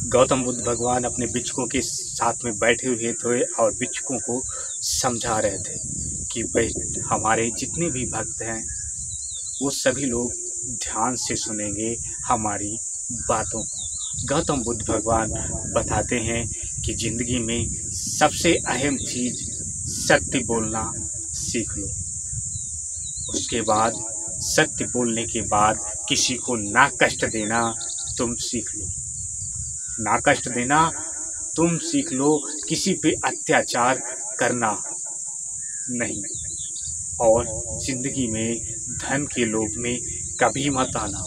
गौतम बुद्ध भगवान अपने भिक्षुकों के साथ में बैठे हुए थे और भिक्षुकों को समझा रहे थे कि भाई हमारे जितने भी भक्त हैं वो सभी लोग ध्यान से सुनेंगे हमारी बातों को। गौतम बुद्ध भगवान बताते हैं कि ज़िंदगी में सबसे अहम चीज़ सत्य बोलना सीख लो। उसके बाद सत्य बोलने के बाद किसी को ना कष्ट देना तुम सीख लो। ना कष्ट देना तुम सीख लो, किसी पे अत्याचार करना नहीं। और जिंदगी में धन के लोभ में कभी मत आना।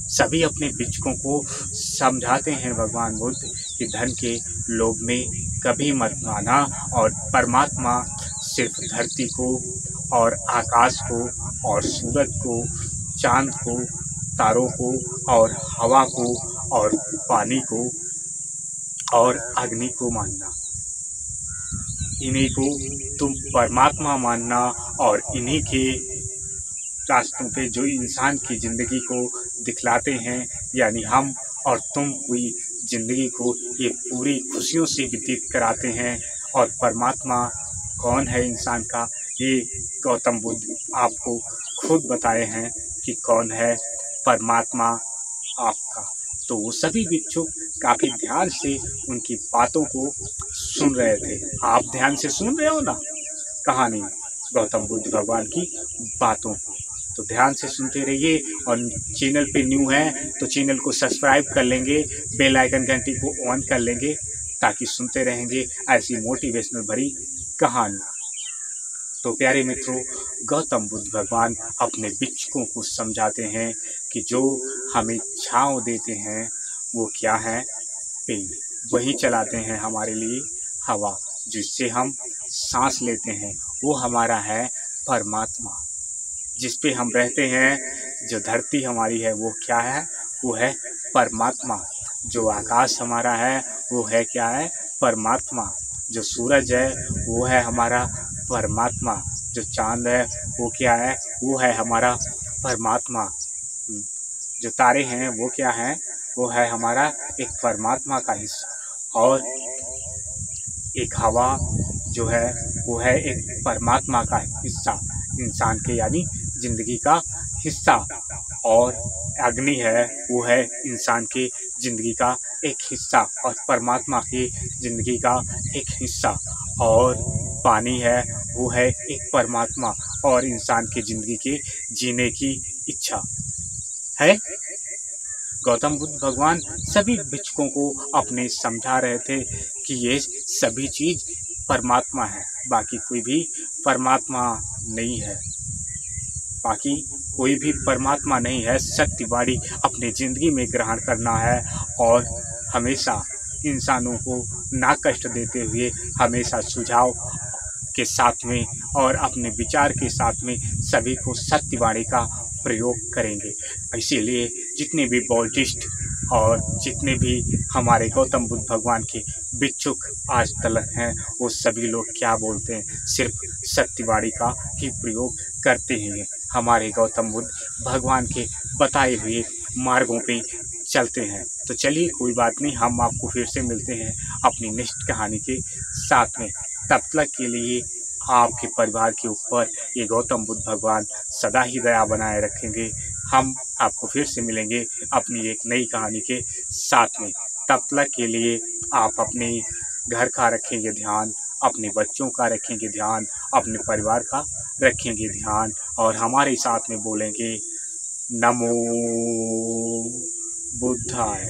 सभी अपने भिक्षुकों को समझाते हैं भगवान बुद्ध कि धन के लोभ में कभी मत आना और परमात्मा सिर्फ धरती को और आकाश को और सूरज को, चांद को, तारों को और हवा को और पानी को और अग्नि को मानना। इन्हीं को तुम परमात्मा मानना और इन्हीं के रास्तों पे जो इंसान की ज़िंदगी को दिखलाते हैं, यानी हम और तुम पूरी ज़िंदगी को ये पूरी खुशियों से व्यतीत कराते हैं। और परमात्मा कौन है इंसान का, ये गौतम बुद्ध आपको खुद बताए हैं कि कौन है परमात्मा आपका। तो वो सभी भिक्षुक काफ़ी ध्यान से उनकी बातों को सुन रहे थे। आप ध्यान से सुन रहे हो ना कहानी गौतम बुद्ध भगवान की बातों को, तो ध्यान से सुनते रहिए। और चैनल पे न्यू हैं तो चैनल को सब्सक्राइब कर लेंगे, बेल आइकन घंटी को ऑन कर लेंगे ताकि सुनते रहेंगे ऐसी मोटिवेशनल भरी कहानी। तो प्यारे मित्रों, गौतम बुद्ध भगवान अपने भिक्षुकों को समझाते हैं कि जो हमें छांव देते हैं वो क्या है, पेड़। वही चलाते हैं हमारे लिए हवा, जिससे हम सांस लेते हैं, वो हमारा है परमात्मा। जिस पे हम रहते हैं, जो धरती हमारी है वो क्या है, वो है परमात्मा। जो आकाश हमारा है वो है क्या है, परमात्मा। जो सूरज है वो है हमारा परमात्मा। जो चांद है वो क्या है, वो है हमारा परमात्मा। जो तारे हैं वो क्या है, वो है हमारा एक परमात्मा का हिस्सा। और एक हवा जो है वो है एक परमात्मा का हिस्सा, इंसान के यानी ज़िंदगी का हिस्सा। और अग्नि है वो है इंसान के ज़िंदगी का एक हिस्सा और परमात्मा की ज़िंदगी का एक हिस्सा। और पानी है वो है एक परमात्मा और इंसान की ज़िंदगी के जीने की इच्छा है। गौतम बुद्ध भगवान सभी भिक्षुकों को अपने समझा रहे थे कि ये सभी चीज़ परमात्मा है, बाकी कोई भी परमात्मा नहीं है। बाकी कोई भी परमात्मा नहीं है। सत्यवादी अपनी ज़िंदगी में ग्रहण करना है और हमेशा इंसानों को ना कष्ट देते हुए हमेशा सुझाव के साथ में और अपने विचार के साथ में सभी को सत्यवादी का प्रयोग करेंगे। इसीलिए जितने भी बौद्धिस्ट और जितने भी हमारे गौतम बुद्ध भगवान के भिक्षुक आज तक हैं, वो सभी लोग क्या बोलते हैं, सिर्फ सत्यवादी का ही प्रयोग करते हैं। हमारे गौतम बुद्ध भगवान के बताए हुए मार्गों पे चलते हैं। तो चलिए कोई बात नहीं, हम आपको फिर से मिलते हैं अपनी नेक्स्ट कहानी के साथ में। तब तक के लिए आपके परिवार के ऊपर ये गौतम बुद्ध भगवान सदा ही दया बनाए रखेंगे। हम आपको फिर से मिलेंगे अपनी एक नई कहानी के साथ में। तब तक के लिए आप अपने घर का रखेंगे ध्यान, अपने बच्चों का रखेंगे ध्यान, अपने परिवार का रखेंगे ध्यान और हमारे साथ में बोलेंगे नमो बुद्धाय।